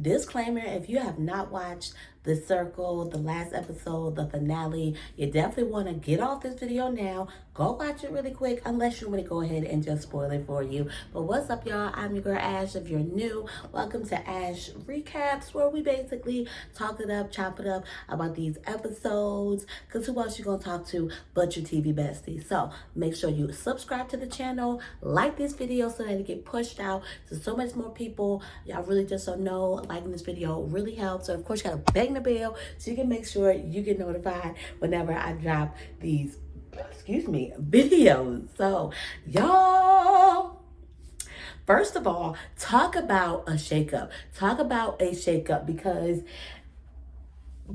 Disclaimer, if you have not watched The Circle, the last episode, the finale, you definitely want to get off this video now. Go watch it really quick, unless you want to go ahead and just spoil it for you. But what's up, y'all? I'm your girl, Ash. If you're new, welcome to Ash Recaps, where we basically talk it up, chop it up about these episodes. Because who else you going to talk to but your TV bestie? So make sure you subscribe to the channel, like this video so that it get pushed out to so much more people. Y'all really just don't know, liking this video really helps. So of course you gotta bang the bell so you can make sure you get notified whenever I drop these videos. So y'all, first of all, talk about a shakeup. Because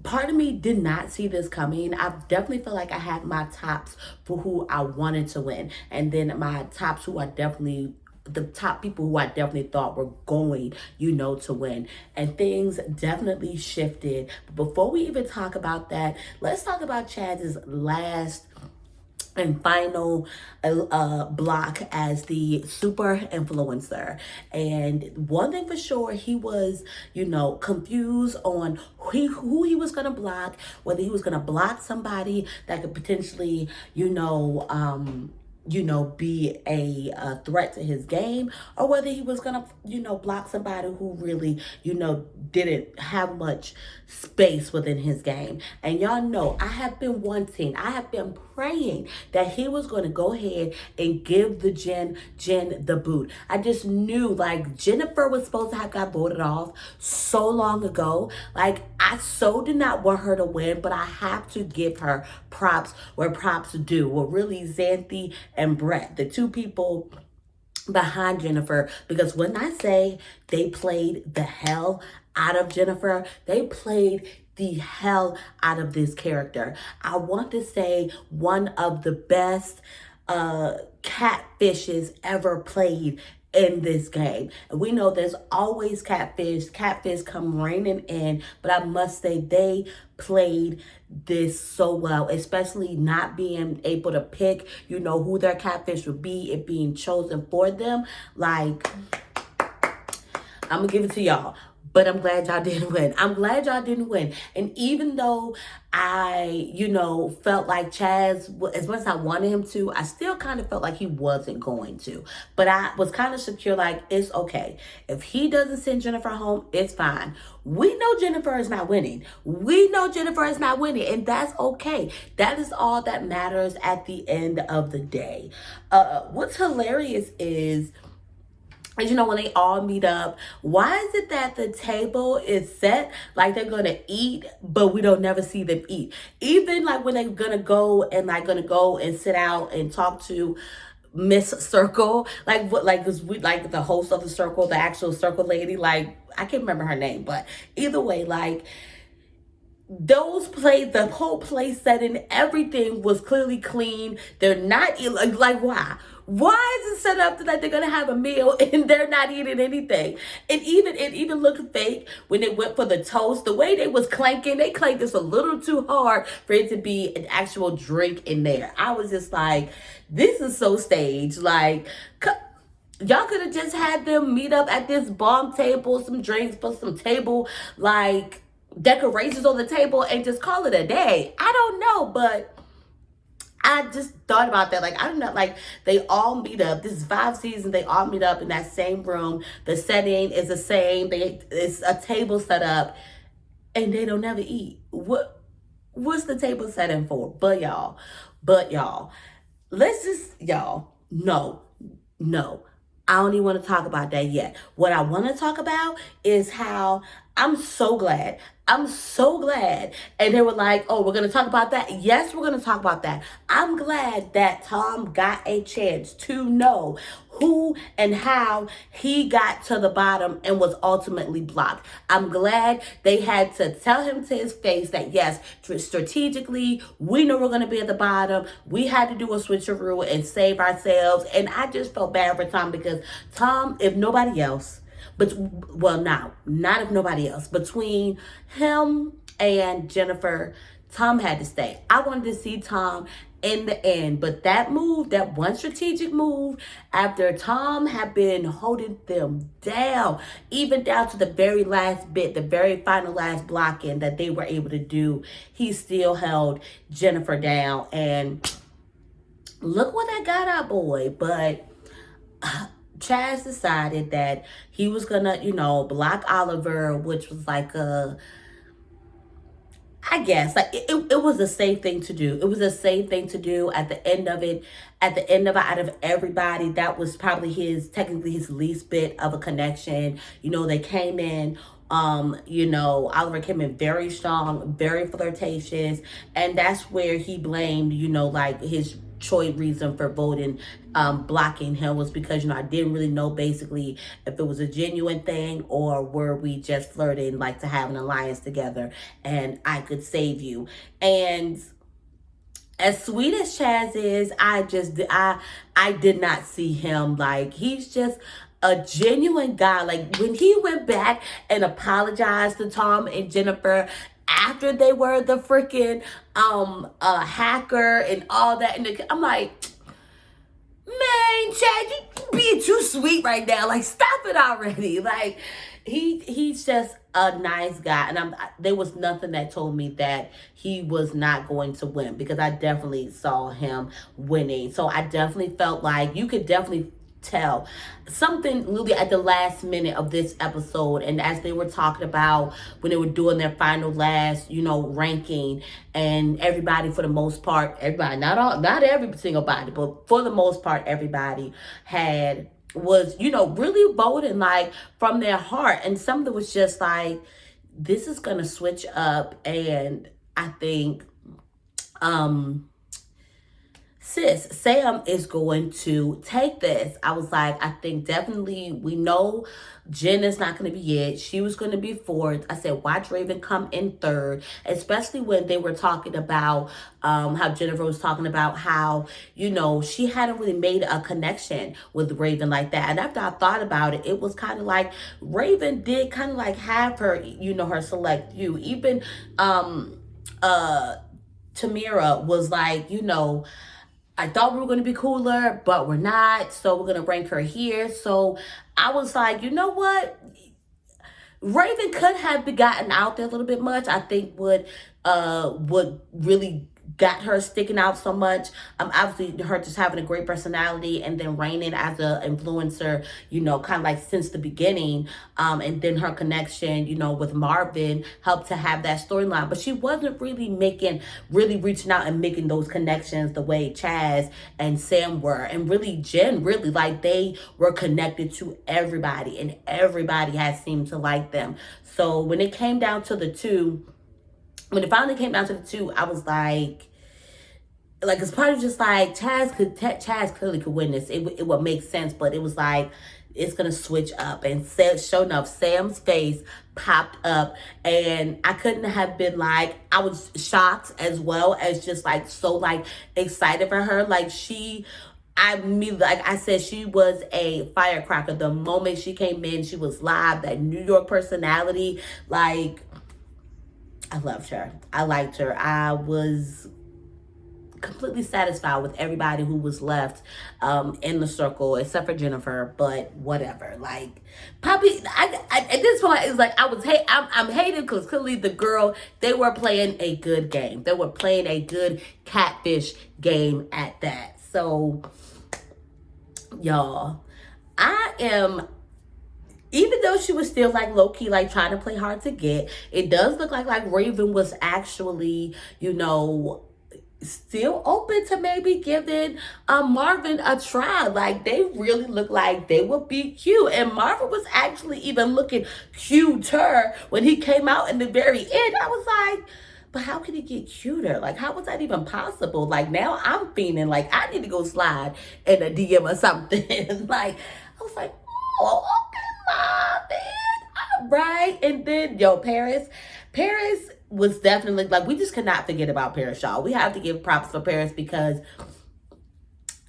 part of me did not see this coming. I definitely feel like I had my tops for who I wanted to win, and then my tops who I definitely, the top people who I definitely thought were going, to win. And things definitely shifted. But before we even talk about that, let's talk about Chaz's last and final block as the super influencer. And one thing for sure, he was, confused on who he was gonna block, whether he was gonna block somebody that could potentially, be a threat to his game, or whether he was gonna, block somebody who really, didn't have much space within his game. And y'all know, I have been praying that he was gonna go ahead and give the Jen the boot. I just knew, like, Jennifer was supposed to have got voted off so long ago. Like, I so did not want her to win, but I have to give her props where props due. Well, really, Xanthi and Brett, the two people behind Jennifer, because when I say they played the hell out of Jennifer, they played the hell out of this character. I want to say one of the best catfishes ever played in this game. And we know there's always catfish come raining in, but I must say they played this so well, especially not being able to pick, who their catfish would be, it being chosen for them. Like, I'm gonna give it to y'all. But I'm glad y'all didn't win. And even though I, felt like Chaz, as much as I wanted him to, I still kind of felt like he wasn't going to. But I was kind of secure, like, it's okay. If he doesn't send Jennifer home, it's fine. We know Jennifer is not winning. And that's okay. That is all that matters at the end of the day. What's hilarious is, when they all meet up, why is it that the table is set like they're gonna eat, but we don't never see them eat? Even like when they're gonna go and sit out and talk to Miss Circle, like the host of the Circle, the actual Circle lady, like I can't remember her name, but either way, like the whole place setting, everything was clearly clean. They're not like why? Why is it set up that they're gonna have a meal and they're not eating anything? It even looked fake when they went for the toast. The way they was clanking, they clanked this a little too hard for it to be an actual drink in there. I was just like, this is so staged. Like, y'all could have just had them meet up at this bomb table, some drinks, put some table, like, decorations on the table and just call it a day. I don't know, but I just thought about that. Like, I don't know, like, they all meet up. This is 5 seasons. They all meet up in that same room. The setting is the same. It's a table set up, and they don't never eat. What's the table setting for? But y'all, let's just, no. I don't even want to talk about that yet. What I want to talk about is how I'm so glad. And they were like, oh, we're going to talk about that. Yes, we're going to talk about that. I'm glad that Tom got a chance to know who and how he got to the bottom and was ultimately blocked. I'm glad they had to tell him to his face that, yes, strategically, we know we're going to be at the bottom. We had to do a switcheroo and save ourselves. And I just felt bad for Tom, because Tom, if nobody else, not if nobody else, between him and Jennifer, Tom had to stay. I wanted to see Tom in the end. But that move, that one strategic move, after Tom had been holding them down, even down to the very last bit, the very final last blocking that they were able to do, he still held Jennifer down. And look what that got our boy. But Chaz decided that he was gonna, block Oliver, which was like I guess like it was a safe thing to do. It was a safe thing to do at the end of it. At the end of it, out of everybody, that was probably technically his least bit of a connection. They came in, Oliver came in very strong, very flirtatious, and that's where he blamed, like his choice reason for voting, blocking him was because, I didn't really know basically if it was a genuine thing or were we just flirting like to have an alliance together and I could save you. And as sweet as Chaz is, I did not see him like he's just a genuine guy. Like when he went back and apologized to Tom and Jennifer after they were the freaking hacker and all that, and I'm like, man, Chad, you being too sweet right now. Like, stop it already. Like, he's just a nice guy, and there was nothing that told me that he was not going to win, because I definitely saw him winning. So I definitely felt like you could definitely tell something literally at the last minute of this episode, and as they were talking about when they were doing their final last ranking, and everybody, for the most part, everybody, not every single body, but for the most part, everybody was really voting like from their heart, and some of it was just like, this is gonna switch up. And I think Sam is going to take this. I was like, I think definitely, we know Jen is not going to be it. She was going to be fourth. I said, watch Raven come in third, especially when they were talking about how Jennifer was talking about how, she hadn't really made a connection with Raven like that. And after I thought about it, it was kind of like Raven did kind of like have her, her select few. Even Tamira was like, I thought we were going to be cooler, but we're not. So we're going to rank her here. So I was like, you know what? Raven could have gotten out there a little bit much. I think what really got her sticking out so much, obviously her just having a great personality, and then reigning as an influencer, kind of like since the beginning, and then her connection, with Marvin helped to have that storyline. But she wasn't really reaching out and making those connections the way Chaz and Sam were, and really Jen, really, like, they were connected to everybody, and everybody had seemed to like them. So when it came down to the two, when it finally came down to the two, I was like, it's probably just like Chaz clearly could win this. It would make sense, but it was like, it's gonna switch up. And sure enough, Sam's face popped up, and I couldn't have been like, I was shocked as well as just like so like excited for her. Like like I said, she was a firecracker. The moment she came in, she was live. That New York personality, like, I loved her. I liked her. I was completely satisfied with everybody who was left in the circle, except for Jennifer. But whatever. Like, probably, I at this point, it's like I'm hating, because clearly the girl, they were playing a good game. They were playing a good catfish game at that. So, y'all, even though she was still like low-key like trying to play hard to get, it does look like Raven was actually, still open to maybe giving Marvin a try. Like, they really look like they would be cute. And Marvin was actually even looking cuter when he came out in the very end. I was like, but how could he get cuter? Like, how was that even possible? Like, now I'm feeling like I need to go slide in a DM or something. Like, I was like, oh, okay, Marvin, all right. And then, Paris was definitely, like, we just cannot forget about Paris, y'all. We have to give props for Paris, because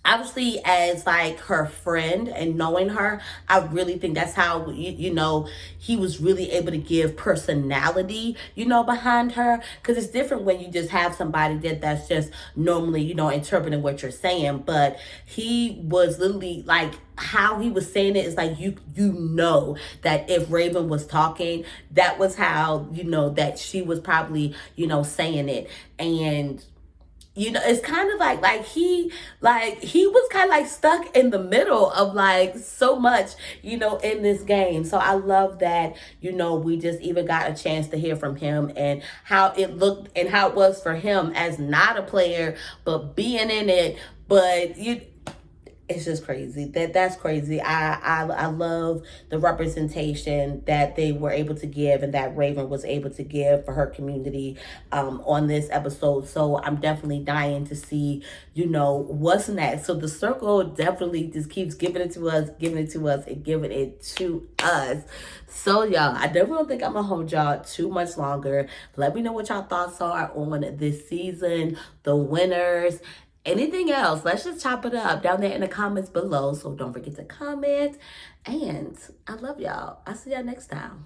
obviously as like her friend and knowing her, I really think that's how he was really able to give personality behind her, because it's different when you just have somebody that's just normally interpreting what you're saying. But he was literally like, how he was saying it is like, you know that if Raven was talking, that was how that she was probably saying it. And it's kind of like he was kind of like stuck in the middle of like so much, in this game. So I love that, we just even got a chance to hear from him and how it looked and how it was for him as not a player, but being in it. But it's just crazy. That's crazy. I love the representation that they were able to give and that Raven was able to give for her community on this episode. So I'm definitely dying to see what's next. So the circle definitely just keeps giving it to us, giving it to us, and giving it to us. So y'all, I definitely don't think I'm gonna hold y'all too much longer. Let me know what y'all thoughts are on this season, the winners, anything else. Let's just chop it up down there in the comments below. So don't forget to comment. And I love y'all. I'll see y'all next time.